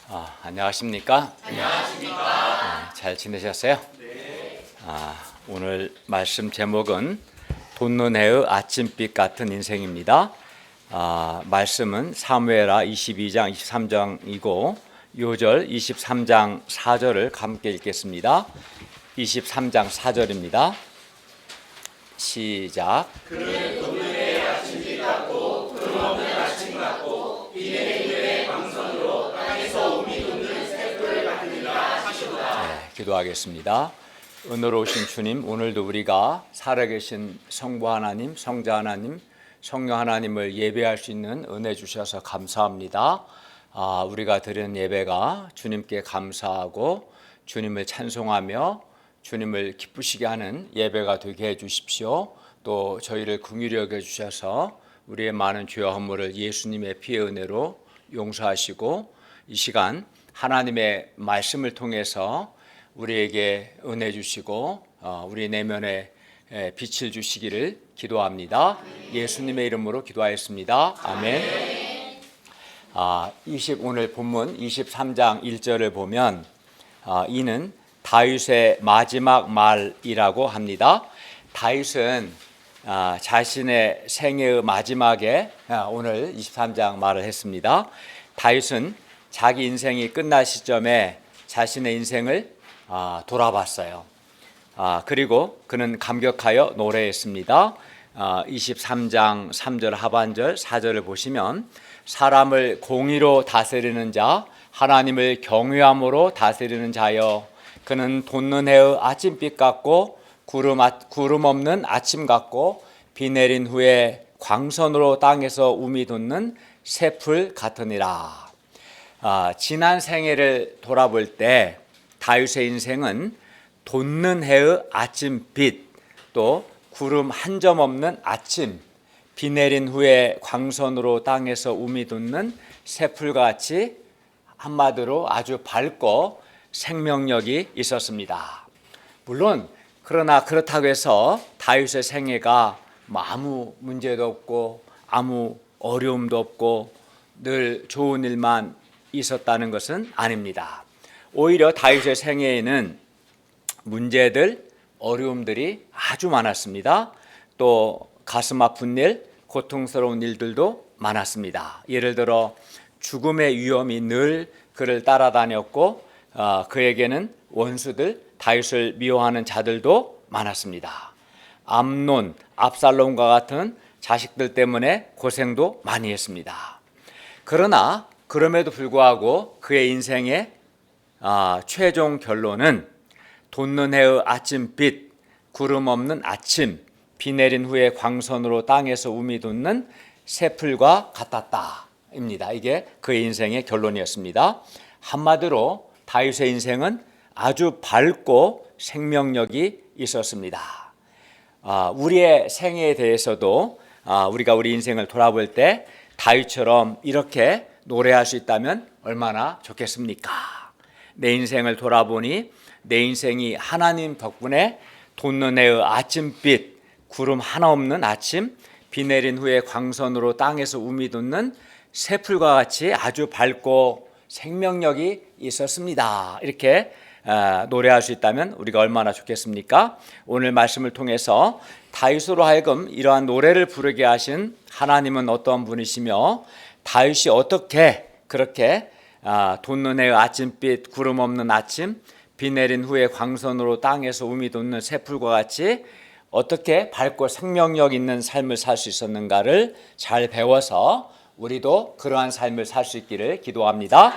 안녕하십니까? 안녕하십니까? 잘 지내셨어요? 네. 오늘 말씀 제목은 돋는 해의 아침빛 같은 인생입니다. 말씀은 사무엘하 22장 23장이고 요절 23장 4절을 함께 읽겠습니다. 23장 4절입니다. 시작. 그는 돋는 해의 아침빛 같고 구름 없는 아침 같고 비 내린 후에 광선으로 땅에서 우미 돋는 샘불 같으니라 하시도다. 기도하겠습니다. 은혜로우신 주님, 오늘도 우리가 살아계신 성부 하나님, 성자 하나님, 성령 하나님을 예배할 수 있는 은혜 주셔서 감사합니다. 우리가 드리는 예배가 주님께 감사하고 주님을 찬송하며 주님을 기쁘시게 하는 예배가 되게 해주십시오. 또 저희를 긍휼히 여겨주셔서 우리의 많은 죄와 허물을 예수님의 피의 은혜로 용서하시고 이 시간 하나님의 말씀을 통해서 우리에게 은혜 주시고 우리 내면에 빛을 주시기를 기도합니다. 예수님의 이름으로 기도하였습니다. 아멘. 오늘 본문 23장 1절을 보면 이는 다윗의 마지막 말이라고 합니다. 다윗은 자신의 생애의 마지막에 오늘 23장 말을 했습니다. 다윗은 자기 인생이 끝날 시점에 자신의 인생을 돌아봤어요. 그리고 그는 감격하여 노래했습니다. 23장 3절 하반절 4절을 보시면 사람을 공의로 다스리는 자, 하나님을 경외함으로 다스리는 자여 그는 돋는 해의 아침빛 같고 구름 없는 아침 같고 비 내린 후에 광선으로 땅에서 우미 돋는 새풀 같으니라. 지난 생애를 돌아볼 때 다윗의 인생은 돋는 해의 아침빛, 또 구름 한 점 없는 아침, 비 내린 후에 광선으로 땅에서 우미 돋는 새풀과 같이 한마디로 아주 밝고 생명력이 있었습니다. 물론 그러나 그렇다고 해서 다윗의 생애가 아무 문제도 없고 아무 어려움도 없고 늘 좋은 일만 있었다는 것은 아닙니다. 오히려 다윗의 생애에는 문제들, 어려움들이 아주 많았습니다. 또 가슴 아픈 일, 고통스러운 일들도 많았습니다. 예를 들어 죽음의 위험이 늘 그를 따라다녔고 그에게는 원수들, 다윗을 미워하는 자들도 많았습니다. 암논, 압살롬과 같은 자식들 때문에 고생도 많이 했습니다. 그러나 그럼에도 불구하고 그의 인생의 최종 결론은 돋는 해의 아침빛, 구름 없는 아침, 비 내린 후에 광선으로 땅에서 우미 돋는 새풀과 같았다입니다. 이게 그의 인생의 결론이었습니다. 한마디로 다윗의 인생은 아주 밝고 생명력이 있었습니다. 우리의 생애에 대해서도 우리가 우리 인생을 돌아볼 때 다윗처럼 이렇게 노래할 수 있다면 얼마나 좋겠습니까? 내 인생을 돌아보니 내 인생이 하나님 덕분에 돋는 해의 아침빛, 구름 하나 없는 아침, 비 내린 후에 광선으로 땅에서 우미 돋는 새풀과 같이 아주 밝고 생명력이 있었습니다. 이렇게 노래할 수 있다면 우리가 얼마나 좋겠습니까? 오늘 말씀을 통해서 다윗으로 하여금 이러한 노래를 부르게 하신 하나님은 어떤 분이시며 다윗이 어떻게 그렇게 돋는 해의 아침빛, 구름 없는 아침, 비 내린 후에 광선으로 땅에서 우미 돋는 새풀과 같이 어떻게 밝고 생명력 있는 삶을 살 수 있었는가를 잘 배워서 우리도 그러한 삶을 살 수 있기를 기도합니다.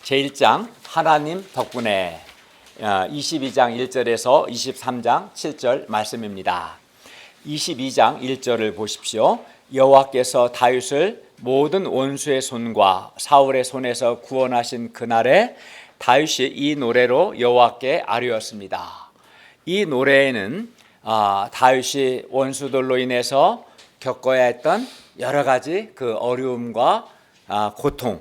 제1장 하나님 덕분에 22장 1절에서 23장 7절 말씀입니다. 22장 1절을 보십시오. 여호와께서 다윗을 모든 원수의 손과 사울의 손에서 구원하신 그날에 다윗이 이 노래로 여호와께 아뢰었습니다. 이 노래에는 다윗이 원수들로 인해서 겪어야 했던 여러 가지 그 어려움과 고통,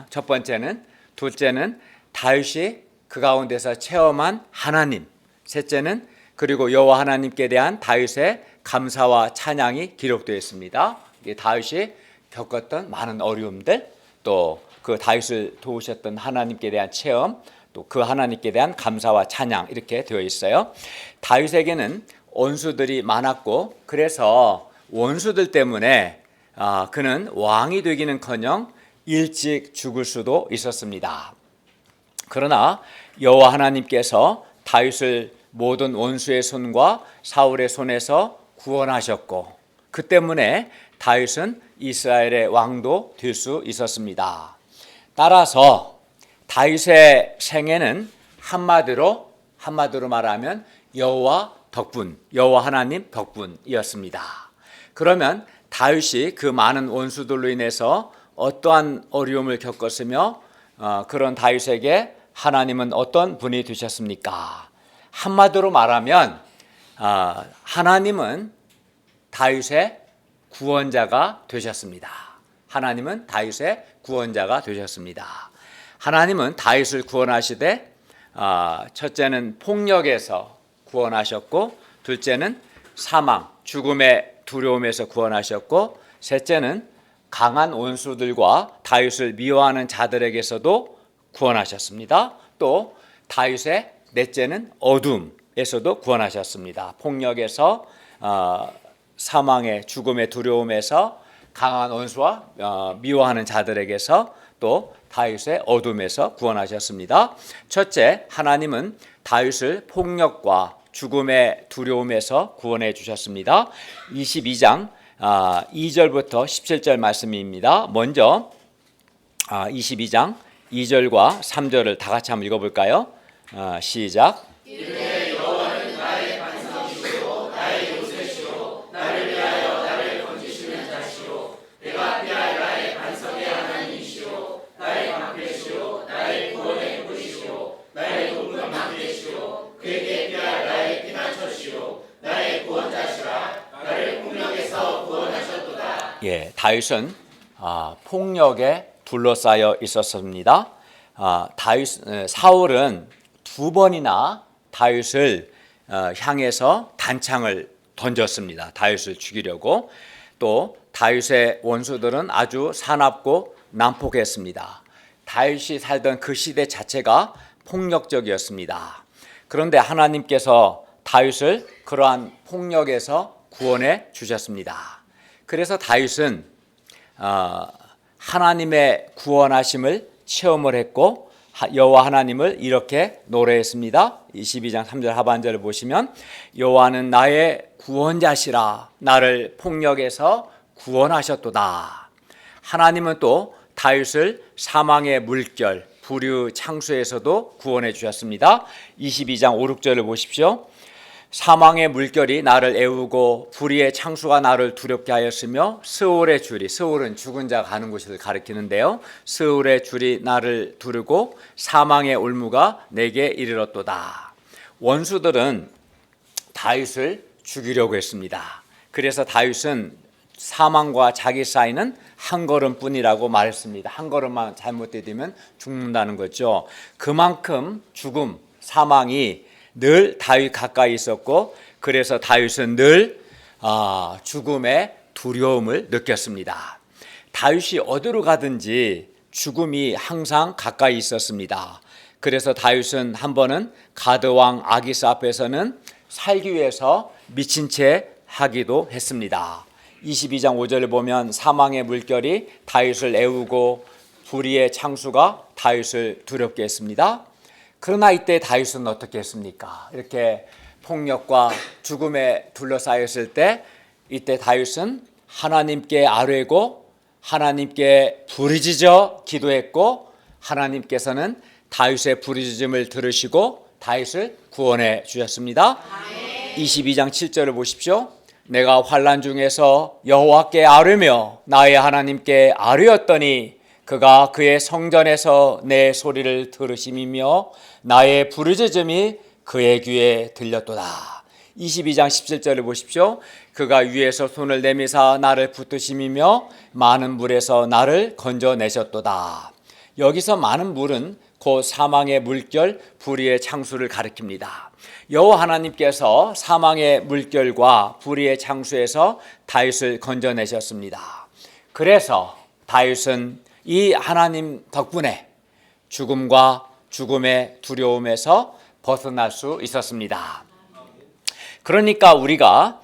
첫 번째는, 둘째는 다윗이 그 가운데서 체험한 하나님, 셋째는 그리고 여호와 하나님께 대한 다윗의 감사와 찬양이 기록되어 있습니다. 다윗이 겪었던 많은 어려움들, 또 그 다윗을 도우셨던 하나님께 대한 체험, 또 그 하나님께 대한 감사와 찬양 이렇게 되어 있어요. 다윗에게는 원수들이 많았고 그래서 원수들 때문에 그는 왕이 되기는커녕 일찍 죽을 수도 있었습니다. 그러나 여호와 하나님께서 다윗을 모든 원수의 손과 사울의 손에서 구원하셨고 그 때문에 다윗은 이스라엘의 왕도 될 수 있었습니다. 따라서 다윗의 생애는 한마디로 말하면 여호와 덕분, 여호와 하나님 덕분이었습니다. 그러면 다윗이 그 많은 원수들로 인해서 어떠한 어려움을 겪었으며 그런 다윗에게 하나님은 어떤 분이 되셨습니까? 한마디로 말하면 하나님은 다윗의 구원자가 되셨습니다. 하나님은 다윗의 구원자가 되셨습니다. 하나님은 다윗을 구원하시되 첫째는 폭력에서 구원하셨고 둘째는 사망, 죽음의 두려움에서 구원하셨고 셋째는 강한 원수들과 다윗을 미워하는 자들에게서도 구원하셨습니다. 또 다윗의 넷째는 어둠에서도 구원하셨습니다. 폭력에서 사망의 죽음의 두려움에서 강한 원수와 미워하는 자들에게서 또 다윗의 어둠에서 구원하셨습니다. 첫째, 하나님은 다윗을 폭력과 죽음의 두려움에서 구원해 주셨습니다. 22장 2절부터 17절 말씀입니다. 먼저 22장 2절과 3절을 다 같이 한번 읽어볼까요? 시작. 다윗은 폭력에 둘러싸여 있었습니다. 사울은 두 번이나 다윗을 향해서 단창을 던졌습니다. 다윗을 죽이려고. 또 다윗의 원수들은 아주 사납고 난폭했습니다. 다윗이 살던 그 시대 자체가 폭력적이었습니다. 그런데 하나님께서 다윗을 그러한 폭력에서 구원해 주셨습니다. 그래서 다윗은 하나님의 구원하심을 체험을 했고 여호와 하나님을 이렇게 노래했습니다. 22장 3절 하반절을 보시면 여호와는 나의 구원자시라 나를 폭력에서 구원하셨도다. 하나님은 또 다윗을 사망의 물결 불의 창수에서도 구원해 주셨습니다. 22장 5, 6절을 보십시오. 사망의 물결이 나를 애우고 불의의 창수가 나를 두렵게 하였으며 스올의 줄이, 스올은 죽은 자 가는 곳을 가리키는데요. 스올의 줄이 나를 두르고 사망의 올무가 내게 이르렀도다. 원수들은 다윗을 죽이려고 했습니다. 그래서 다윗은 사망과 자기 사이는 한 걸음뿐이라고 말했습니다. 한 걸음만 잘못되면 죽는다는 거죠. 그만큼 죽음, 사망이 늘 다윗 가까이 있었고 그래서 다윗은 늘 죽음의 두려움을 느꼈습니다. 다윗이 어디로 가든지 죽음이 항상 가까이 있었습니다. 그래서 다윗은 한 번은 가드왕 아기스 앞에서는 살기 위해서 미친 채 하기도 했습니다. 22장 5절을 보면 사망의 물결이 다윗을 애우고 불의의 창수가 다윗을 두렵게 했습니다. 그러나 이때 다윗은 어떻게 했습니까? 이렇게 폭력과 죽음에 둘러싸였을 때 이때 다윗은 하나님께 아뢰고 하나님께 부르짖어 기도했고 하나님께서는 다윗의 부르짖음을 들으시고 다윗을 구원해 주셨습니다. 22장 7절을 보십시오. 내가 환난 중에서 여호와께 아뢰며 나의 하나님께 아뢰었더니 그가 그의 성전에서 내 소리를 들으심이며 나의 부르짖음이 그의 귀에 들렸도다. 22장 17절을 보십시오. 그가 위에서 손을 내미사 나를 붙드심이며 많은 물에서 나를 건져내셨도다. 여기서 많은 물은 곧 사망의 물결, 불의의 창수를 가리킵니다. 여호와 하나님께서 사망의 물결과 불의의 창수에서 다윗을 건져내셨습니다. 그래서 다윗은 이 하나님 덕분에 죽음과 죽음의 두려움에서 벗어날 수 있었습니다. 그러니까 우리가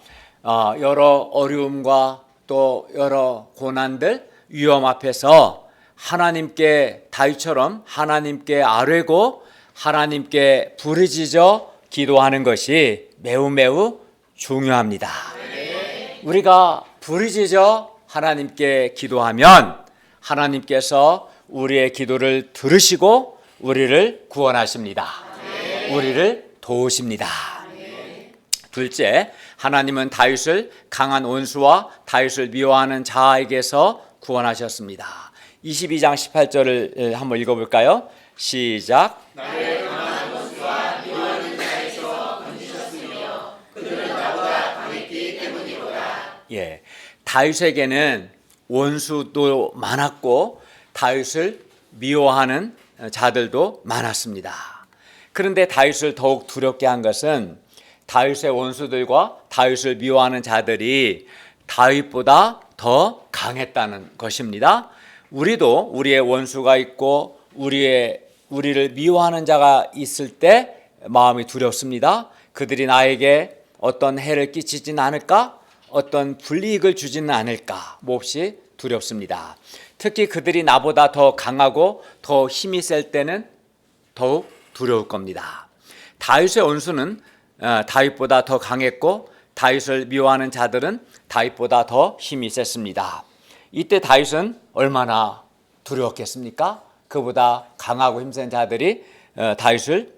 여러 어려움과 또 여러 고난들, 위험 앞에서 하나님께 다윗처럼 하나님께 아뢰고 하나님께 부르짖어 기도하는 것이 매우 매우 중요합니다. 우리가 부르짖어 하나님께 기도하면 하나님께서 우리의 기도를 들으시고 우리를 구원하십니다. 우리를 도우십니다. 둘째, 하나님은 다윗을 강한 원수와 다윗을 미워하는 자에게서 구원하셨습니다. 22장 18절을 한번 읽어볼까요? 시작. 나를 강한 원수와 미워하는 자에게서 건지셨으며 그들은 나보다 강했기 때문이로다. 예, 다윗에게는 원수도 많았고 다윗을 미워하는 자들도 많았습니다. 그런데 다윗을 더욱 두렵게 한 것은 다윗의 원수들과 다윗을 미워하는 자들이 다윗보다 더 강했다는 것입니다. 우리도 우리의 원수가 있고 우리를 미워하는 자가 있을 때 마음이 두렵습니다. 그들이 나에게 어떤 해를 끼치지는 않을까? 어떤 불이익을 주지는 않을까? 몹시 두렵습니다. 특히 그들이 나보다 더 강하고 더 힘이 셀 때는 더욱 두려울 겁니다. 다윗의 원수는 다윗보다 더 강했고 다윗을 미워하는 자들은 다윗보다 더 힘이 셌습니다. 이때 다윗은 얼마나 두려웠겠습니까? 그보다 강하고 힘센 자들이 다윗을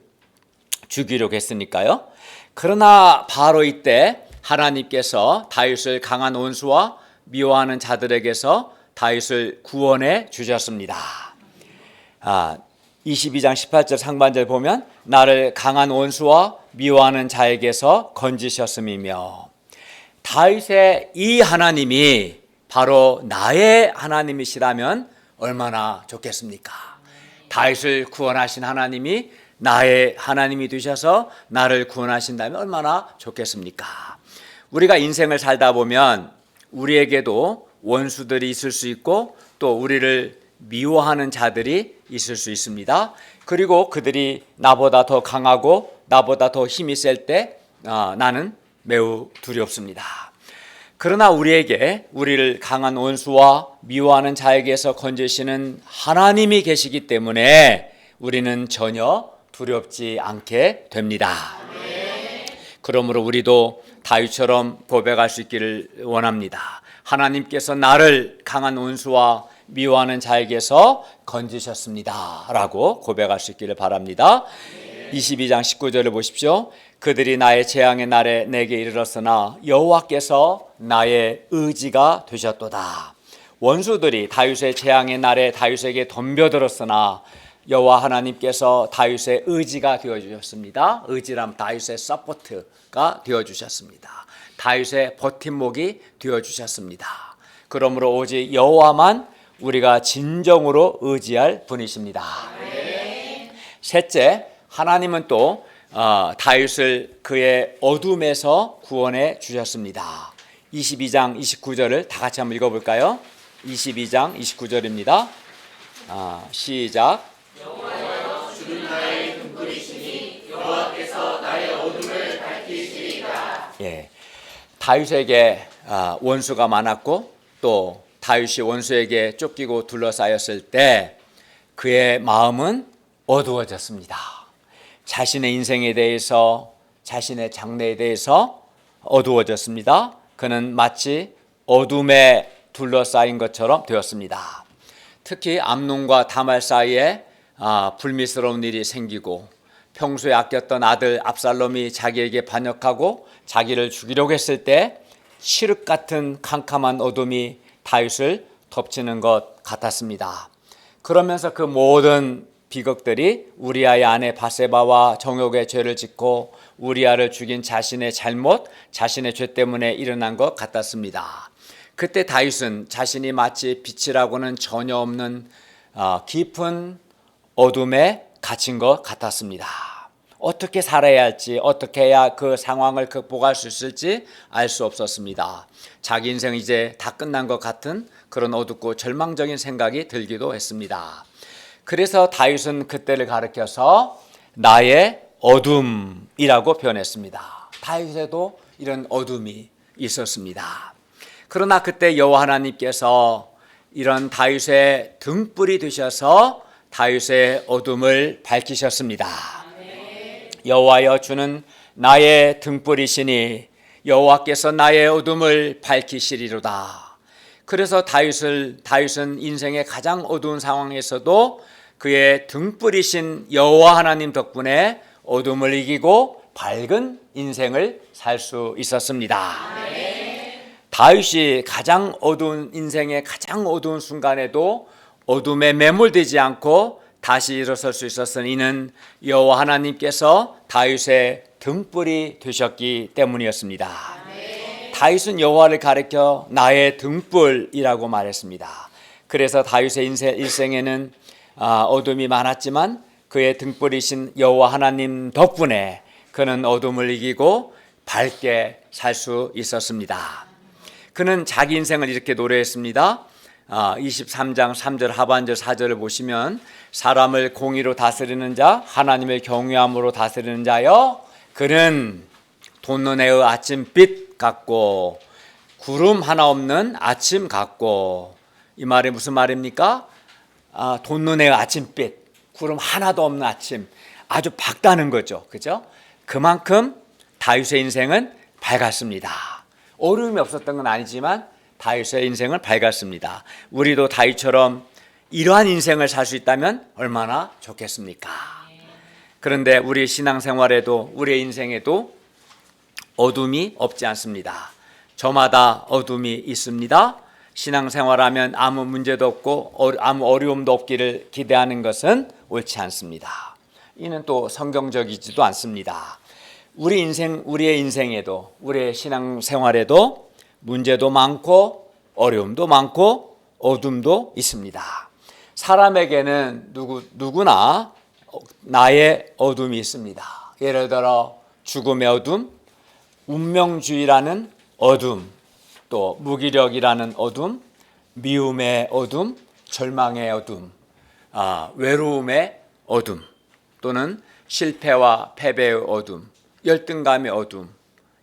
죽이려고 했으니까요. 그러나 바로 이때 하나님께서 다윗을 강한 원수와 미워하는 자들에게서 다윗을 구원해 주셨습니다. 22장 18절 상반절 보면 나를 강한 원수와 미워하는 자에게서 건지셨음이며, 다윗의 이 하나님이 바로 나의 하나님이시라면 얼마나 좋겠습니까? 다윗을 구원하신 하나님이 나의 하나님이 되셔서 나를 구원하신다면 얼마나 좋겠습니까? 우리가 인생을 살다 보면 우리에게도 원수들이 있을 수 있고 또 우리를 미워하는 자들이 있을 수 있습니다. 그리고 그들이 나보다 더 강하고 나보다 더 힘이 셀 때 나는 매우 두렵습니다. 그러나 우리를 강한 원수와 미워하는 자에게서 건지시는 하나님이 계시기 때문에 우리는 전혀 두렵지 않게 됩니다. 그러므로 우리도 다윗처럼 고백할 수 있기를 원합니다. 하나님께서 나를 강한 원수와 미워하는 자에게서 건지셨습니다 라고 고백할 수 있기를 바랍니다. 22장 19절을 보십시오. 그들이 나의 재앙의 날에 내게 이르렀으나 여호와께서 나의 의지가 되셨도다. 원수들이 다윗의 재앙의 날에 다윗에게 덤벼들었으나 여호와 하나님께서 다윗의 의지가 되어주셨습니다. 의지란 다윗의 서포트가 되어주셨습니다. 다윗의 버팀목이 되어주셨습니다. 그러므로 오직 여호와만 우리가 진정으로 의지할 분이십니다. 셋째, 하나님은 또 다윗을 그의 어둠에서 구원해 주셨습니다. 22장 29절을 다 같이 한번 읽어볼까요? 22장 29절입니다. 시작. 여호와여 주는 나의 등불이시니 여호와께서 나의 어둠을 밝히시리이다. 예, 다윗에게 원수가 많았고 또 다윗이 원수에게 쫓기고 둘러싸였을 때 그의 마음은 어두워졌습니다. 자신의 인생에 대해서 자신의 장래에 대해서 어두워졌습니다. 그는 마치 어둠에 둘러싸인 것처럼 되었습니다. 특히 암논과 다말 사이에 불미스러운 일이 생기고 평소에 아꼈던 아들 압살롬이 자기에게 반역하고 자기를 죽이려고 했을 때 칠흑 같은 캄캄한 어둠이 다윗을 덮치는 것 같았습니다. 그러면서 그 모든 비극들이 우리아의 아내 바세바와 정욕의 죄를 짓고 우리아를 죽인 자신의 잘못, 자신의 죄 때문에 일어난 것 같았습니다. 그때 다윗은 자신이 마치 빛이라고는 전혀 없는 깊은 어둠에 갇힌 것 같았습니다. 어떻게 살아야 할지, 어떻게 해야 그 상황을 극복할 수 있을지 알 수 없었습니다. 자기 인생 이제 다 끝난 것 같은 그런 어둡고 절망적인 생각이 들기도 했습니다. 그래서 다윗은 그때를 가리켜서 나의 어둠이라고 표현했습니다. 다윗에도 이런 어둠이 있었습니다. 그러나 그때 여호와 하나님께서 이런 다윗의 등불이 되셔서 다윗의 어둠을 밝히셨습니다. 여호와여, 주는 나의 등불이시니 여호와께서 나의 어둠을 밝히시리로다. 그래서 다윗은 인생의 가장 어두운 상황에서도 그의 등불이신 여호와 하나님 덕분에 어둠을 이기고 밝은 인생을 살 수 있었습니다. 다윗이 가장 어두운 인생의 가장 어두운 순간에도 어둠에 매몰되지 않고 다시 일어설 수 있었으니 이는 여호와 하나님께서 다윗의 등불이 되셨기 때문이었습니다. 다윗은 여호와를 가리켜 나의 등불이라고 말했습니다. 그래서 다윗의 일생에는 어둠이 많았지만 그의 등불이신 여호와 하나님 덕분에 그는 어둠을 이기고 밝게 살 수 있었습니다. 그는 자기 인생을 이렇게 노래했습니다. 23장 3절 하반절 4절을 보시면 사람을 공의로 다스리는 자, 하나님을 경외함으로 다스리는 자여, 그는 돋는 아침빛 같고 구름 하나 없는 아침 같고. 이 말이 무슨 말입니까? 돋는 아침빛, 구름 하나도 없는 아침, 아주 밝다는 거죠. 그죠? 그만큼 다윗의 인생은 밝았습니다. 어려움이 없었던 건 아니지만 다윗의 인생을 밝았습니다. 우리도 다윗처럼 이러한 인생을 살 수 있다면 얼마나 좋겠습니까? 그런데 우리 신앙생활에도 우리의 인생에도 어둠이 없지 않습니다. 저마다 어둠이 있습니다. 신앙생활하면 아무 문제도 없고 아무 어려움도 없기를 기대하는 것은 옳지 않습니다. 이는 또 성경적이지도 않습니다. 우리의 인생에도, 우리의 신앙생활에도 문제도 많고 어려움도 많고 어둠도 있습니다. 사람에게는 누구나 나의 어둠이 있습니다. 예를 들어 죽음의 어둠, 운명주의라는 어둠, 또 무기력이라는 어둠, 미움의 어둠, 절망의 어둠, 외로움의 어둠, 또는 실패와 패배의 어둠, 열등감의 어둠,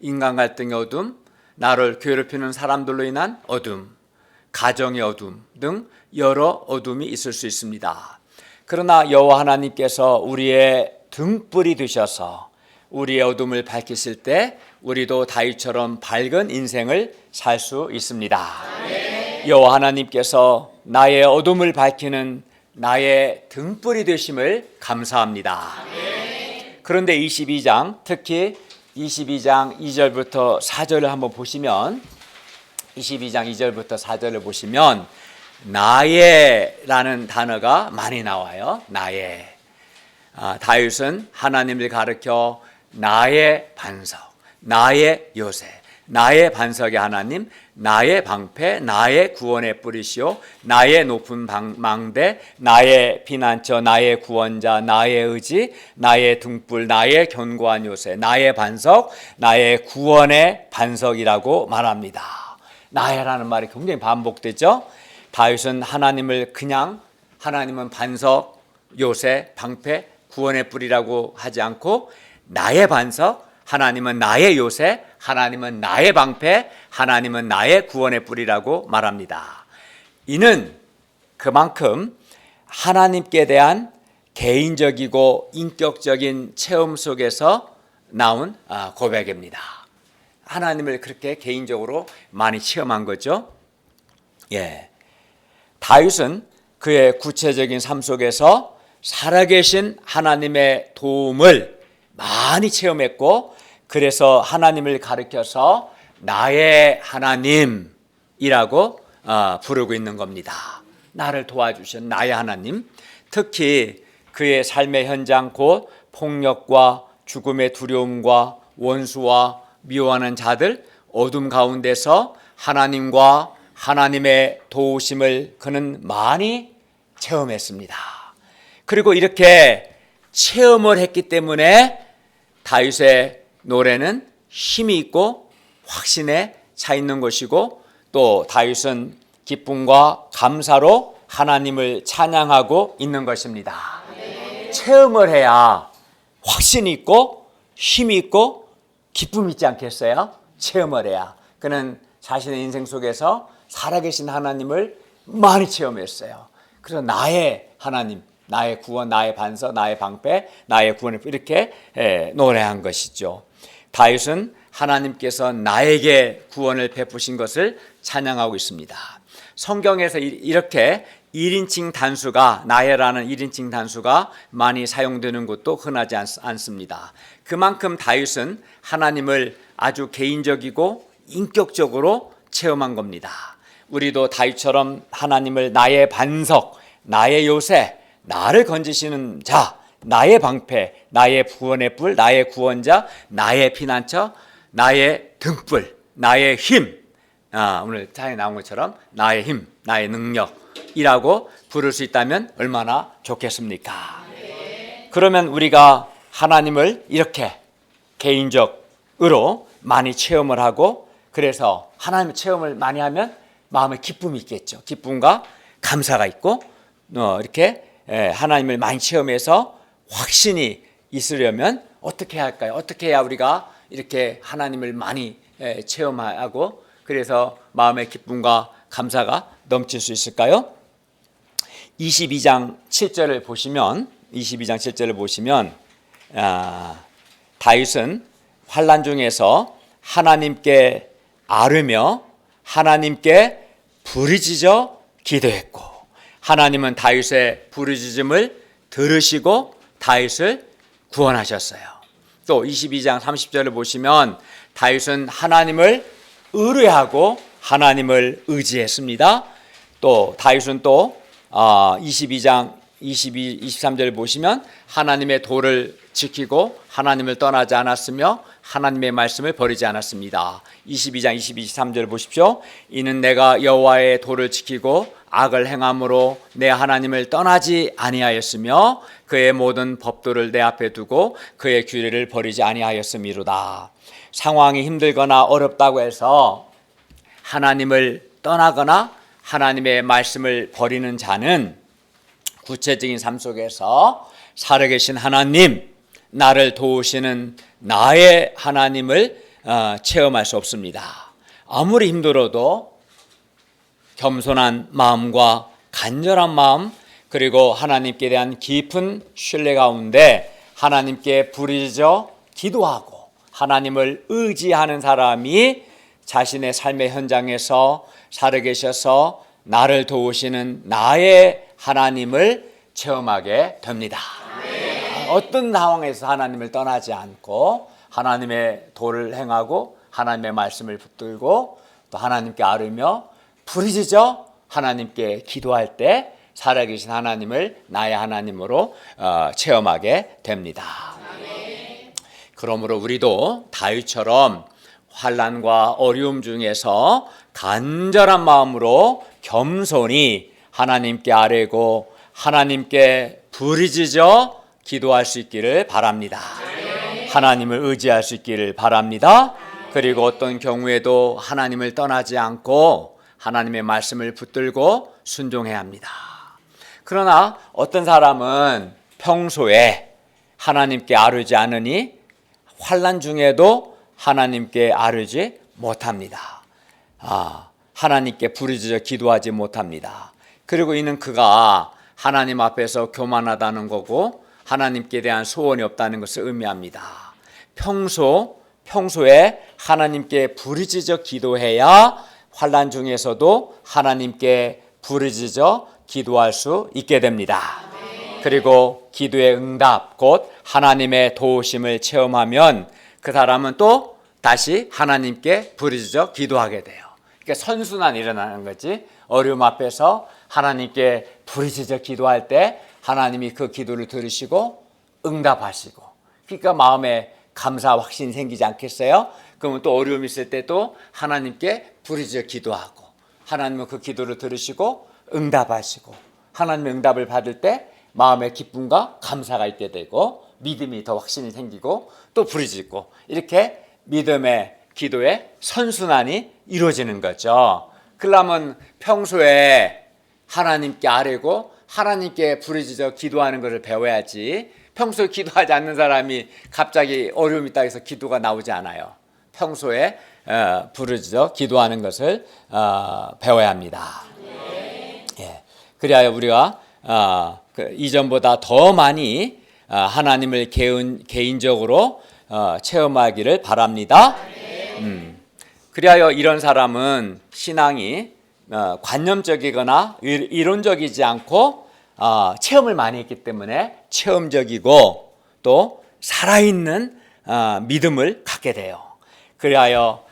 인간 갈등의 어둠, 나를 괴롭히는 사람들로 인한 어둠, 가정의 어둠 등 여러 어둠이 있을 수 있습니다. 그러나 여호와 하나님께서 우리의 등불이 되셔서 우리의 어둠을 밝히실 때 우리도 다윗처럼 밝은 인생을 살 수 있습니다. 여호와 하나님께서 나의 어둠을 밝히는 나의 등불이 되심을 감사합니다. 그런데 22장, 특히 22장 2절부터 4절을 한번 보시면, 22장 2절부터 4절을 보시면 나의라는 단어가 많이 나와요. 나의. 다윗은 하나님을 가리켜 나의 반석, 나의 요새, 나의 반석의 하나님, 나의 방패, 나의 구원의 뿌리시오, 나의 높은 망대, 나의 피난처, 나의 구원자, 나의 의지, 나의 등불, 나의 견고한 요새, 나의 반석, 나의 구원의 반석이라고 말합니다. 나의라는 말이 굉장히 반복되죠. 다윗은 하나님은 반석, 요새, 방패, 구원의 뿌리라고 하지 않고 나의 반석, 하나님은 나의 요새, 하나님은 나의 방패, 하나님은 나의 구원의 뿌리라고 말합니다. 이는 그만큼 하나님께 대한 개인적이고 인격적인 체험 속에서 나온 고백입니다. 하나님을 그렇게 개인적으로 많이 체험한 거죠. 다윗은 그의 구체적인 삶 속에서 살아계신 하나님의 도움을 많이 체험했고, 그래서 하나님을 가리켜서 나의 하나님이라고 부르고 있는 겁니다. 나를 도와주신 나의 하나님. 특히 그의 삶의 현장, 곧 폭력과 죽음의 두려움과 원수와 미워하는 자들, 어둠 가운데서 하나님과 하나님의 도우심을 그는 많이 체험했습니다. 그리고 이렇게 체험을 했기 때문에 다윗의 노래는 힘이 있고 확신에 차 있는 것이고, 또 다윗은 기쁨과 감사로 하나님을 찬양하고 있는 것입니다. 체험을 해야 확신이 있고 힘이 있고 기쁨이 있지 않겠어요? 체험을 해야. 그는 자신의 인생 속에서 살아계신 하나님을 많이 체험했어요. 그래서 나의 하나님, 나의 구원, 나의 반석, 나의 방패, 나의 구원을 이렇게 노래한 것이죠. 다윗은 하나님께서 나에게 구원을 베푸신 것을 찬양하고 있습니다. 성경에서 이렇게 1인칭 단수가, 나의라는 1인칭 단수가 많이 사용되는 것도 흔하지 않습니다. 그만큼 다윗은 하나님을 아주 개인적이고 인격적으로 체험한 겁니다. 우리도 다윗처럼 하나님을 나의 반석, 나의 요새, 나를 건지시는 자, 나의 방패, 나의 구원의 뿔, 나의 구원자, 나의 피난처, 나의 등불, 나의 힘, 오늘 차에 나온 것처럼 나의 힘, 나의 능력이라고 부를 수 있다면 얼마나 좋겠습니까? 그러면 우리가 하나님을 이렇게 개인적으로 많이 체험을 하고, 그래서 하나님 체험을 많이 하면 마음에 기쁨이 있겠죠. 기쁨과 감사가 있고, 이렇게 하나님을 많이 체험해서 확신이 있으려면 어떻게 해야 할까요? 어떻게 해야 우리가 이렇게 하나님을 많이 체험하고, 그래서 마음의 기쁨과 감사가 넘칠 수 있을까요? 22장 7절을 보시면 다윗은 환난 중에서 하나님께 아뢰며 하나님께 부르짖어 기도했고, 하나님은 다윗의 부르짖음을 들으시고 다윗을 구원하셨어요. 또 22장 30절을 보시면 다윗은 하나님을 의뢰하고 하나님을 의지했습니다. 또 다윗은 또 22장 23절을 보시면 하나님의 도를 지키고 하나님을 떠나지 않았으며 하나님의 말씀을 버리지 않았습니다. 22장 23절을 보십시오. 이는 내가 여호와의 도를 지키고 악을 행함으로 내 하나님을 떠나지 아니하였으며 그의 모든 법도를 내 앞에 두고 그의 규례를 버리지 아니하였음이로다. 상황이 힘들거나 어렵다고 해서 하나님을 떠나거나 하나님의 말씀을 버리는 자는 구체적인 삶 속에서 살아계신 하나님, 나를 도우시는 나의 하나님을 체험할 수 없습니다. 아무리 힘들어도 겸손한 마음과 간절한 마음, 그리고 하나님께 대한 깊은 신뢰 가운데 하나님께 부르짖어 기도하고 하나님을 의지하는 사람이 자신의 삶의 현장에서 살아계셔서 나를 도우시는 나의 하나님을 체험하게 됩니다. 어떤 상황에서 하나님을 떠나지 않고 하나님의 도를 행하고 하나님의 말씀을 붙들고 또 하나님께 아뢰며 부르짖어 하나님께 기도할 때 살아계신 하나님을 나의 하나님으로 체험하게 됩니다. 그러므로 우리도 다윗처럼 환난과 어려움 중에서 간절한 마음으로 겸손히 하나님께 아뢰고 하나님께 부르짖어 기도할 수 있기를 바랍니다. 하나님을 의지할 수 있기를 바랍니다. 그리고 어떤 경우에도 하나님을 떠나지 않고 하나님의 말씀을 붙들고 순종해야 합니다. 그러나 어떤 사람은 평소에 하나님께 아뢰지 않으니 환난 중에도 하나님께 아뢰지 못합니다. 하나님께 부르짖어 기도하지 못합니다. 그리고 이는 그가 하나님 앞에서 교만하다는 거고 하나님께 대한 소원이 없다는 것을 의미합니다. 평소에 하나님께 부르짖어 기도해야 환난 중에서도 하나님께 부르짖어 기도할 수 있게 됩니다. 그리고 기도의 응답, 곧 하나님의 도우심을 체험하면 그 사람은 또 다시 하나님께 부르짖어 기도하게 돼요. 그러니까 선순환이 일어나는 거지. 어려움 앞에서 하나님께 부르짖어 기도할 때 하나님이 그 기도를 들으시고 응답하시고, 그러니까 마음에 감사 확신이 생기지 않겠어요? 그러면 또 어려움이 있을 때도 하나님께 부르짖어 기도하고 하나님은 그 기도를 들으시고 응답하시고 하나님의 응답을 받을 때 마음의 기쁨과 감사가 있게 되고 믿음이 더 확신이 생기고 또 부르짖고 이렇게 믿음의 기도의 선순환이 이루어지는 거죠. 그러려면 평소에 하나님께 아뢰고 하나님께 부르짖어 기도하는 것을 배워야지 평소에 기도하지 않는 사람이 갑자기 어려움이 있다 해서 기도가 나오지 않아요. 평소에 부르짖어 기도하는 것을 배워야 합니다. 예. 그래야 우리가 이전보다 더 많이 하나님을 개인적으로 체험하기를 바랍니다. 그리하여 이런 사람은 신앙이 관념적이거나 이론적이지 않고 체험을 많이 했기 때문에 체험적이고 또 살아있는 믿음을 갖게 돼요. 그리하여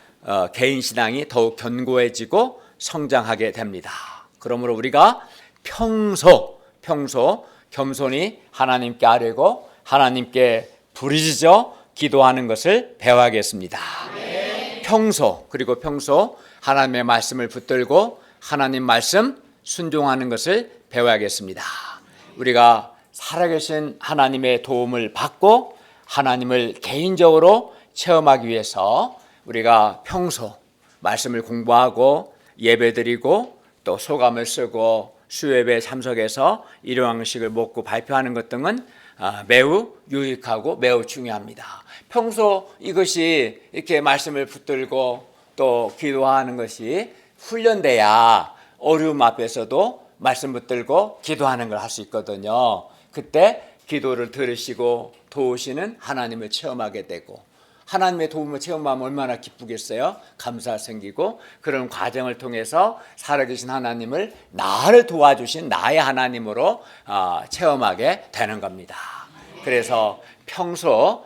개인 신앙이 더욱 견고해지고 성장하게 됩니다. 그러므로 우리가 평소 겸손히 하나님께 아뢰고 하나님께 부르짖어 기도하는 것을 배워야겠습니다. 평소 하나님의 말씀을 붙들고 하나님 말씀 순종하는 것을 배워야겠습니다. 우리가 살아계신 하나님의 도움을 받고 하나님을 개인적으로 체험하기 위해서 우리가 평소 말씀을 공부하고 예배드리고 또 소감을 쓰고 수요예배에 참석해서 일용양식을 먹고 발표하는 것 등은 매우 유익하고 매우 중요합니다. 평소 이것이 이렇게 말씀을 붙들고 또 기도하는 것이 훈련돼야 어려움 앞에서도 말씀 붙들고 기도하는 걸 할 수 있거든요. 그때 기도를 들으시고 도우시는 하나님을 체험하게 되고 하나님의 도움을 체험하면 얼마나 기쁘겠어요? 감사 생기고 그런 과정을 통해서 살아계신 하나님을 나를 도와주신 나의 하나님으로 체험하게 되는 겁니다. 그래서 평소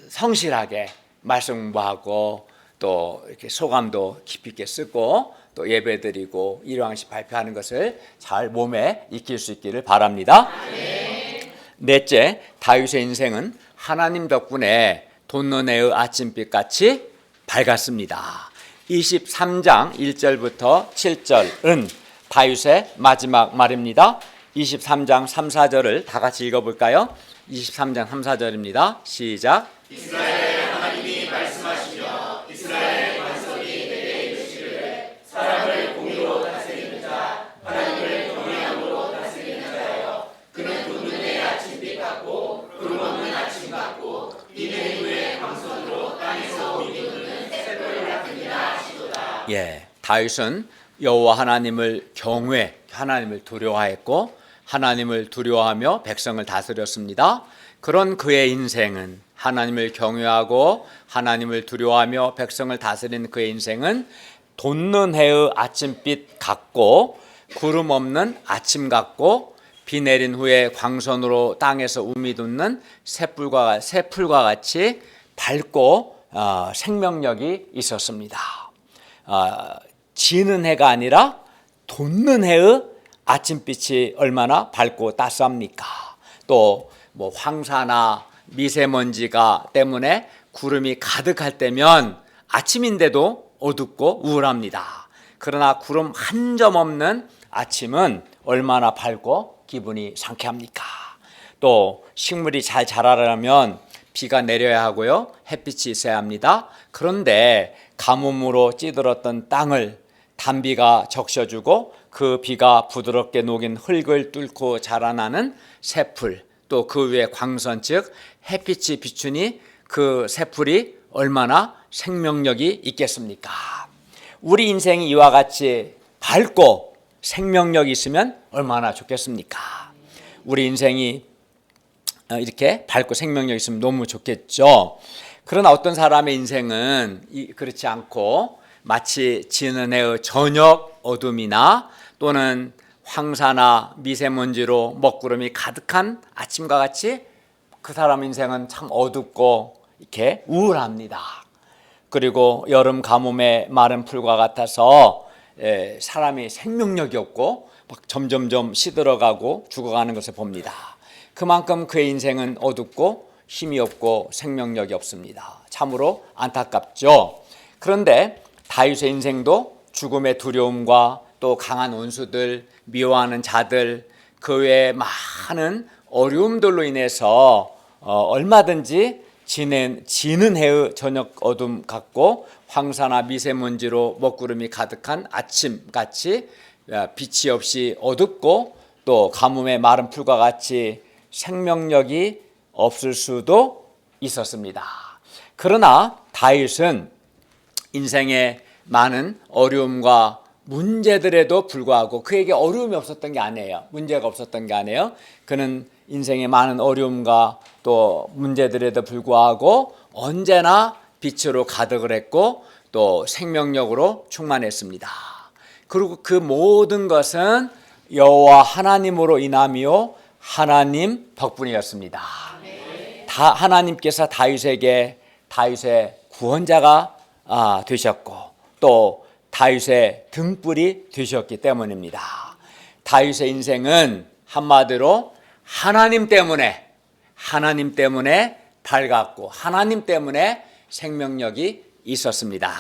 성실하게 말씀 공부하고 또 이렇게 소감도 깊이 있게 쓰고 또 예배드리고 일용양식 발표하는 것을 잘 몸에 익힐 수 있기를 바랍니다. 넷째, 다윗의 인생은 하나님 덕분에 돋는 아침빛 같이 밝았습니다. 23장 1절부터 7절은 다윗의 마지막 말입니다. 23장 3, 4절을 다 같이 읽어볼까요? 23장 3, 4절입니다. 시작. 이스라엘 하나님이 말씀하시며 이스라엘 반석이 내게 이르시기를 사람을 공의로 다스리는 자 하나님을 경외함으로 다스리는 자여 그는 돋는 아침빛 같고 구름 없는 아침 같고 비 내린 후에 광선으로 땅에서 우미 돋는 새별 같으니라 하시도다. 예, 다윗은 여호와 하나님을 하나님을 두려워했고 하나님을 두려워하며 백성을 다스렸습니다. 그런 그의 인생은 하나님을 경외하고 하나님을 두려워하며 백성을 다스린 그의 인생은 돋는 해의 아침빛 같고 구름 없는 아침 같고 비 내린 후에 광선으로 땅에서 우미 돋는 새풀과 같이 밝고 생명력이 있었습니다. 지는 해가 아니라 돋는 해의 아침빛이 얼마나 밝고 따스합니까? 또 뭐 황사나 미세먼지가 때문에 구름이 가득할 때면 아침인데도 어둡고 우울합니다. 그러나 구름 한 점 없는 아침은 얼마나 밝고 기분이 상쾌합니까? 또 식물이 잘 자라려면 비가 내려야 하고요. 햇빛이 있어야 합니다. 그런데 가뭄으로 찌들었던 땅을 단비가 적셔주고 그 비가 부드럽게 녹인 흙을 뚫고 자라나는 새풀 또 그 위에 광선 즉 햇빛이 비추니 그 새풀이 얼마나 생명력이 있겠습니까? 우리 인생이 이와 같이 밝고 생명력이 있으면 얼마나 좋겠습니까? 우리 인생이 이렇게 밝고 생명력이 있으면 너무 좋겠죠. 그러나 어떤 사람의 인생은 그렇지 않고 마치 지는 해의 저녁 어둠이나 또는 황사나 미세먼지로 먹구름이 가득한 아침과 같이 그 사람 인생은 참 어둡고 이렇게 우울합니다. 그리고 여름 가뭄에 마른 풀과 같아서 사람이 생명력이 없고 막 점점점 시들어가고 죽어가는 것을 봅니다. 그만큼 그의 인생은 어둡고 힘이 없고 생명력이 없습니다. 참으로 안타깝죠. 그런데 다윗의 인생도 죽음의 두려움과 또 강한 원수들, 미워하는 자들, 그 외에 많은 어려움들로 인해서 얼마든지 지는 해의 저녁 어둠 같고 황사나 미세먼지로 먹구름이 가득한 아침같이 빛이 없이 어둡고 또 가뭄의 마른 풀과 같이 생명력이 없을 수도 있었습니다. 그러나 다윗은 인생의 많은 어려움과 문제들에도 불구하고 그에게 어려움이 없었던 게 아니에요. 문제가 없었던 게 아니에요. 그는 인생의 많은 어려움과 또 문제들에도 불구하고 언제나 빛으로 가득을 했고 또 생명력으로 충만했습니다. 그리고 그 모든 것은 여호와 하나님으로 인함이요 하나님 덕분이었습니다. 하나님께서 다윗의 구원자가 되셨고 또 다윗의 등불이 되셨기 때문입니다. 다윗의 인생은 한마디로 하나님 때문에 밝았고 하나님 때문에 생명력이 있었습니다.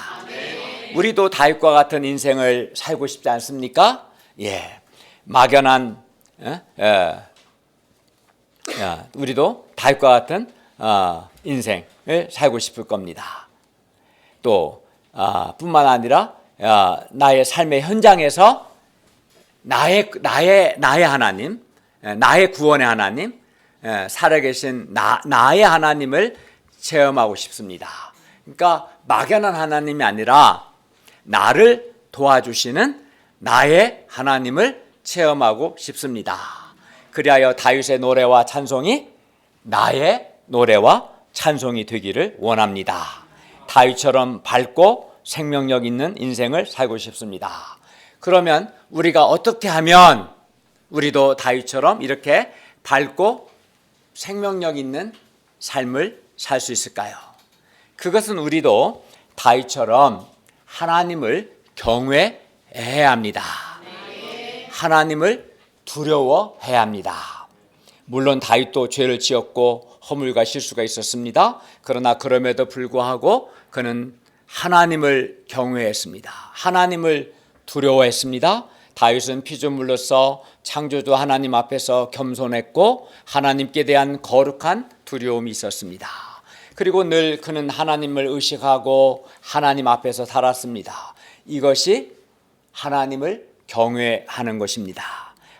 우리도 다윗과 같은 인생을 살고 싶지 않습니까? 예, 막연한 우리도 다윗과 같은 인생을 살고 싶을 겁니다. 또 뿐만 아니라 나의 삶의 현장에서 나의 하나님, 나의 구원의 하나님, 살아계신 나의 하나님을 체험하고 싶습니다. 그러니까 막연한 하나님이 아니라 나를 도와주시는 나의 하나님을 체험하고 싶습니다. 그리하여 다윗의 노래와 찬송이 나의 노래와 찬송이 되기를 원합니다. 다윗처럼 밝고 생명력 있는 인생을 살고 싶습니다. 그러면 우리가 어떻게 하면 우리도 다윗처럼 이렇게 밝고 생명력 있는 삶을 살 수 있을까요? 그것은 우리도 다윗처럼 하나님을 경외해야 합니다. 하나님을 두려워해야 합니다. 물론 다윗도 죄를 지었고 허물과 실수가 있었습니다. 그러나 그럼에도 불구하고 그는 하나님을 경외했습니다. 하나님을 두려워했습니다. 다윗은 피조물로서 창조주 하나님 앞에서 겸손했고 하나님께 대한 거룩한 두려움이 있었습니다. 그리고 늘 그는 하나님을 의식하고 하나님 앞에서 살았습니다. 이것이 하나님을 경외하는 것입니다.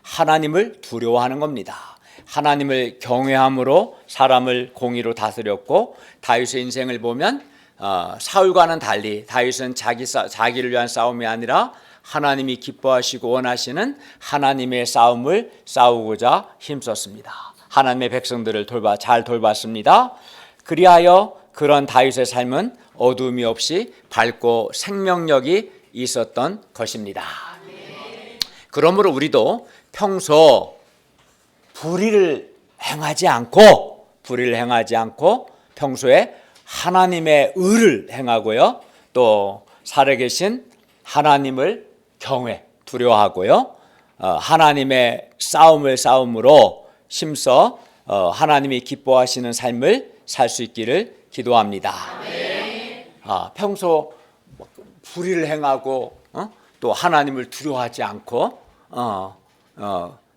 하나님을 두려워하는 겁니다. 하나님을 경외함으로 사람을 공의로 다스렸고 다윗의 인생을 보면 사울과는 달리 다윗은 자기를 위한 싸움이 아니라 하나님이 기뻐하시고 원하시는 하나님의 싸움을 싸우고자 힘썼습니다. 하나님의 백성들을 잘 돌봤습니다. 그리하여 그런 다윗의 삶은 어두움이 없이 밝고 생명력이 있었던 것입니다. 그러므로 우리도 평소 불의를 행하지 않고 평소에 하나님의 의를 행하고요. 또 살아계신 하나님을 두려워하고요. 하나님의 싸움으로 힘써 하나님이 기뻐하시는 삶을 살 수 있기를 기도합니다. 평소 불의를 행하고 또 하나님을 두려워하지 않고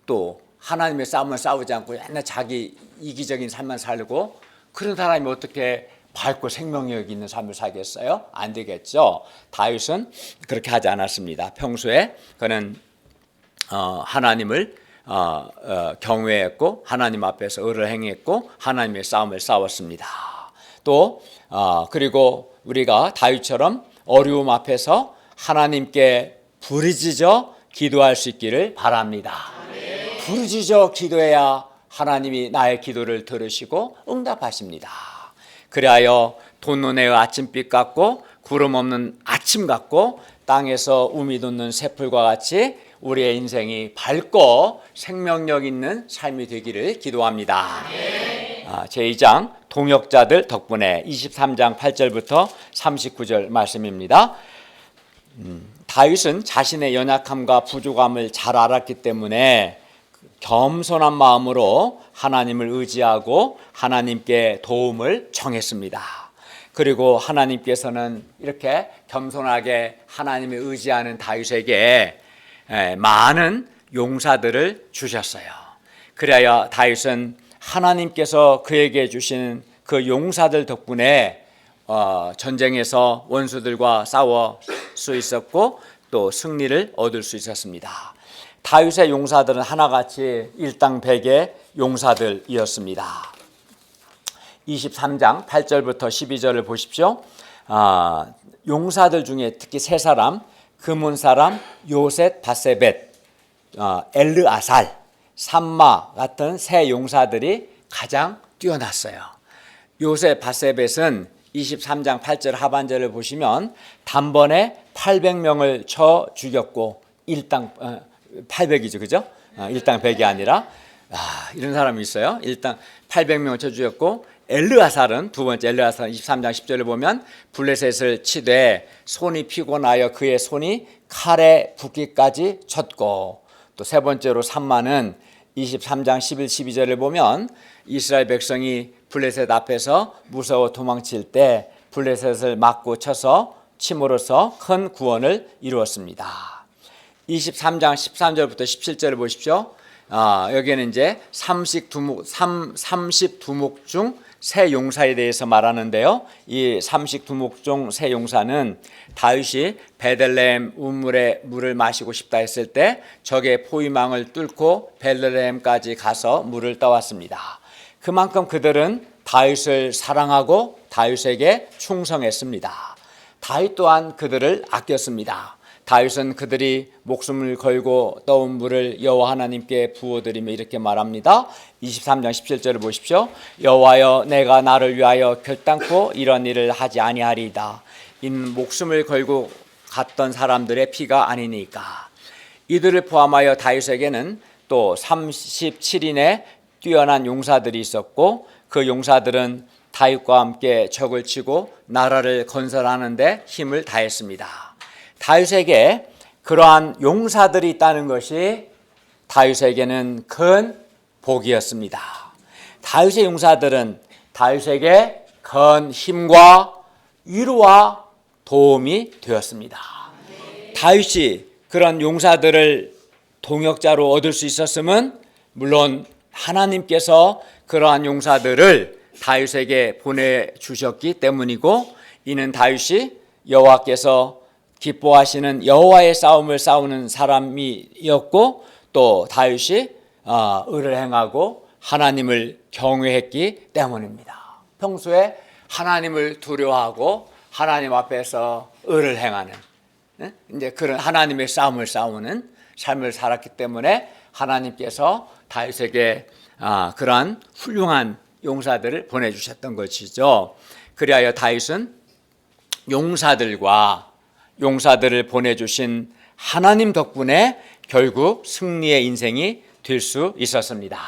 또 하나님의 싸움을 싸우지 않고 맨날 자기 이기적인 삶만 살고 그런 사람이 어떻게 밝고 생명력 있는 삶을 살겠어요? 안 되겠죠. 다윗은 그렇게 하지 않았습니다. 평소에 그는 하나님을 경외했고 하나님 앞에서 의를 행했고 하나님의 싸움을 싸웠습니다. 또 그리고 우리가 다윗처럼 어려움 앞에서 하나님께 부르짖어 기도할 수 있기를 바랍니다. 부르짖어 기도해야 하나님이 나의 기도를 들으시고 응답하십니다. 그리하여 돋는 해의 아침빛 같고 구름 없는 아침 같고 땅에서 우미 돋는 새풀과 같이 우리의 인생이 밝고 생명력 있는 삶이 되기를 기도합니다. 제2장 동역자들 덕분에 23장 8절부터 39절 말씀입니다. 다윗은 자신의 연약함과 부족함을 잘 알았기 때문에 겸손한 마음으로 하나님을 의지하고 하나님께 도움을 청했습니다. 그리고 하나님께서는 이렇게 겸손하게 하나님을 의지하는 다윗에게 많은 용사들을 주셨어요. 그래야 다윗은 하나님께서 그에게 주신 그 용사들 덕분에 전쟁에서 원수들과 싸울 수 있었고 또 승리를 얻을 수 있었습니다. 다윗의 용사들은 하나같이 일당백의 용사들이었습니다. 23장 8절부터 12절을 보십시오. 용사들 중에 특히 세 사람, 그문 사람, 요셋, 바세벳, 엘르아살, 삼마 같은 세 용사들이 가장 뛰어났어요. 요셉, 바세벳은 23장 8절 하반절을 보시면 단번에 800명을 쳐 죽였고 일당 800이죠, 그죠? 일당 100이 아니라 이런 사람이 있어요. 일당 800명을 쳐 죽였고 엘르아살은 두 번째 엘르아살은 23장 10절을 보면 블레셋을 치되 손이 피곤하여 그의 손이 칼에 붓기까지 쳤고 또 세 번째로 삼마는 23장 11, 12절을 보면 이스라엘 백성이 블레셋 앞에서 무서워 도망칠 때 블레셋을 맞고 쳐서 침으로써 큰 구원을 이루었습니다. 23장 13절부터 17절을 보십시오. 여기에는 이제 30두목 중 세 용사에 대해서 말하는데요. 이 30두목 중 세 용사는 다윗이 베들레헴 우물에 물을 마시고 싶다 했을 때 적의 포위망을 뚫고 베들레헴까지 가서 물을 떠왔습니다. 그만큼 그들은 다윗을 사랑하고 다윗에게 충성했습니다. 다윗 또한 그들을 아꼈습니다. 다윗은 그들이 목숨을 걸고 떠온 물을 여호와 하나님께 부어드리며 이렇게 말합니다. 23장 17절을 보십시오. 여호와여 내가 나를 위하여 결단코 이런 일을 하지 아니하리이다. 이는 목숨을 걸고 갔던 사람들의 피가 아니니까. 이들을 포함하여 다윗에게는 또 37인의 뛰어난 용사들이 있었고 그 용사들은 다윗과 함께 적을 치고 나라를 건설하는 데 힘을 다했습니다. 다윗에게 그러한 용사들이 있다는 것이 다윗에게는 큰 복이었습니다. 다윗의 용사들은 다윗에게 큰 힘과 위로와 도움이 되었습니다. 다윗이 그런 용사들을 동역자로 얻을 수 있었음은 물론 하나님께서 그러한 용사들을 다윗에게 보내주셨기 때문이고 이는 다윗이 여호와께서 기뻐하시는 여호와의 싸움을 싸우는 사람이었고 또 다윗이 의를 행하고 하나님을 경외했기 때문입니다. 평소에 하나님을 두려워하고 하나님 앞에서 의를 행하는 이제 그런 하나님의 싸움을 싸우는 삶을 살았기 때문에 하나님께서 다윗에게 그러한 훌륭한 용사들을 보내주셨던 것이죠. 그리하여 다윗은 용사들을 보내주신 하나님 덕분에 결국 승리의 인생이 될 수 있었습니다.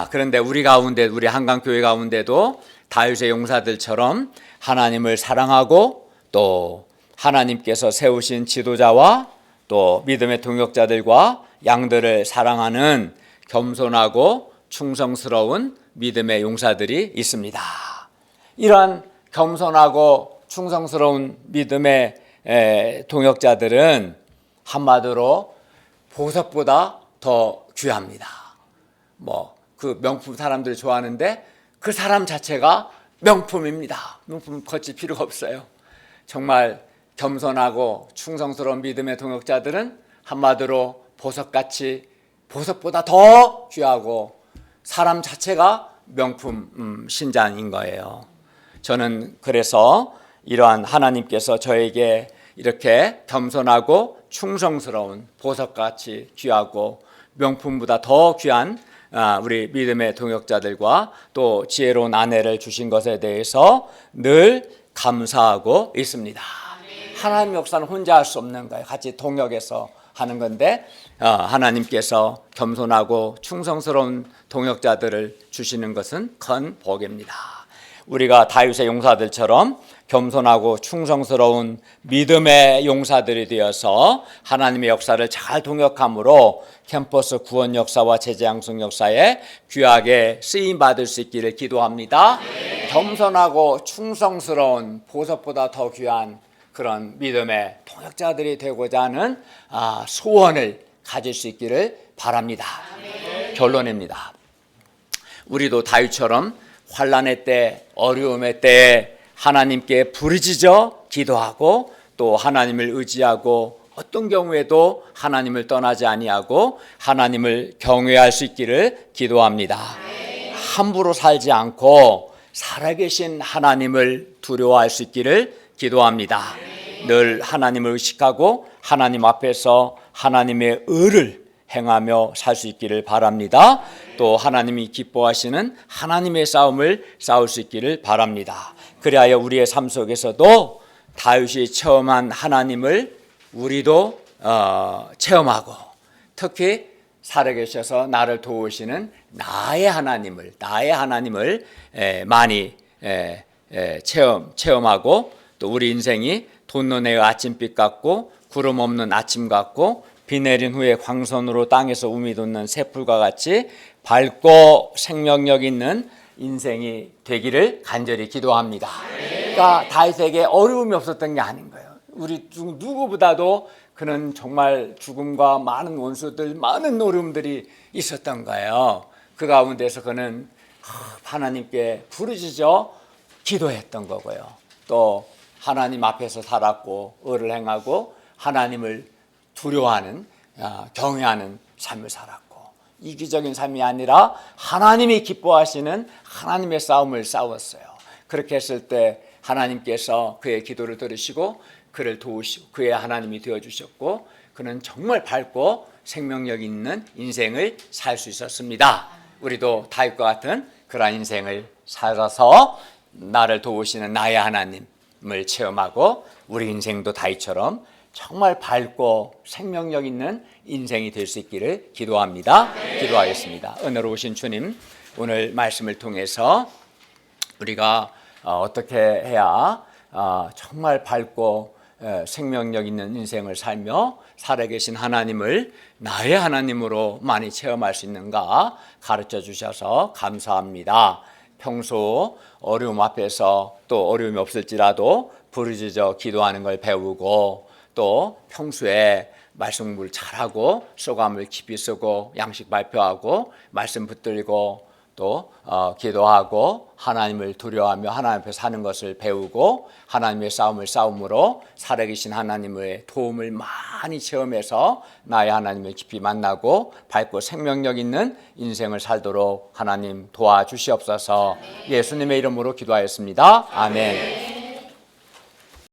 그런데 우리 한강교회 가운데도 다윗의 용사들처럼 하나님을 사랑하고 또 하나님께서 세우신 지도자와 또 믿음의 동역자들과 양들을 사랑하는 겸손하고 충성스러운 믿음의 용사들이 있습니다. 이런 겸손하고 충성스러운 믿음의 동역자들은 한마디로 보석보다 더 귀합니다. 그 명품 사람들 좋아하는데 그 사람 자체가 명품입니다. 명품 거칠 필요가 없어요. 정말 겸손하고 충성스러운 믿음의 동역자들은 한마디로 보석보다 더 귀하고 사람 자체가 명품 신자인 거예요. 저는 그래서 이러한 하나님께서 저에게 이렇게 겸손하고 충성스러운 보석같이 귀하고 명품보다 더 귀한 우리 믿음의 동역자들과 또 지혜로운 아내를 주신 것에 대해서 늘 감사하고 있습니다. 하나님 역사는 혼자 할 수 없는 거예요. 같이 동역해서 하는 건데 하나님께서 겸손하고 충성스러운 동역자들을 주시는 것은 큰 복입니다. 우리가 다윗의 용사들처럼 겸손하고 충성스러운 믿음의 용사들이 되어서 하나님의 역사를 잘 동역함으로 캠퍼스 구원 역사와 제재 양성 역사에 귀하게 쓰임 받을 수 있기를 기도합니다. 겸손하고 충성스러운 보석보다 더 귀한 그런 믿음의 동역자들이 되고자 하는 소원을 가질 수 있기를 바랍니다. 결론입니다. 우리도 다윗처럼 환난의 때, 어려움의 때에 하나님께 부르짖어 기도하고 또 하나님을 의지하고 어떤 경우에도 하나님을 떠나지 아니하고 하나님을 경외할 수 있기를 기도합니다. 함부로 살지 않고 살아계신 하나님을 두려워할 수 있기를 기도합니다. 늘 하나님을 의식하고 하나님 앞에서 하나님의 의를 행하며 살 수 있기를 바랍니다. 또 하나님이 기뻐하시는 하나님의 싸움을 싸울 수 있기를 바랍니다. 그리하여 우리의 삶 속에서도 다윗이 체험한 하나님을 우리도 체험하고 특히 살아계셔서 나를 도우시는 나의 하나님을 많이 체험하고 또 우리 인생이 돋는 해의 아침빛 같고 구름 없는 아침 같고 비 내린 후에 광선으로 땅에서 우미 돋는 새풀과 같이 밝고 생명력 있는 인생이 되기를 간절히 기도합니다. 그러니까 다윗에게 어려움이 없었던 게 아닌 거예요. 우리 누구보다도 그는 정말 죽음과 많은 원수들, 많은 어려움들이 있었던 거예요. 그 가운데서 그는 하나님께 부르짖어 기도했던 거고요. 또 하나님 앞에서 살았고 의를 행하고 하나님을 두려워하는 경외하는 삶을 살았고 이기적인 삶이 아니라 하나님이 기뻐하시는 하나님의 싸움을 싸웠어요. 그렇게 했을 때 하나님께서 그의 기도를 들으시고 그를 도우시고 그의 하나님이 되어주셨고 그는 정말 밝고 생명력 있는 인생을 살 수 있었습니다. 우리도 다윗과 같은 그러한 인생을 살아서 나를 도우시는 나의 하나님을 체험하고 우리 인생도 다윗처럼 정말 밝고 생명력 있는 인생이 될 수 있기를 기도합니다. 기도하겠습니다. 은혜로우신 주님, 오늘 말씀을 통해서 우리가 어떻게 해야 정말 밝고 생명력 있는 인생을 살며 살아계신 하나님을 나의 하나님으로 많이 체험할 수 있는가 가르쳐 주셔서 감사합니다. 평소 어려움 앞에서 또 어려움이 없을지라도 부르짖어 기도하는 걸 배우고 또 평소에 말씀 공부를 잘하고 소감을 깊이 쓰고 양식 발표하고 말씀 붙들고 또 기도하고 하나님을 두려워하며 하나님 앞에 사는 것을 배우고 하나님의 싸움을 싸움으로 살아계신 하나님의 도움을 많이 체험해서 나의 하나님을 깊이 만나고 밝고 생명력 있는 인생을 살도록 하나님 도와주시옵소서. 예수님의 이름으로 기도하였습니다. 아멘.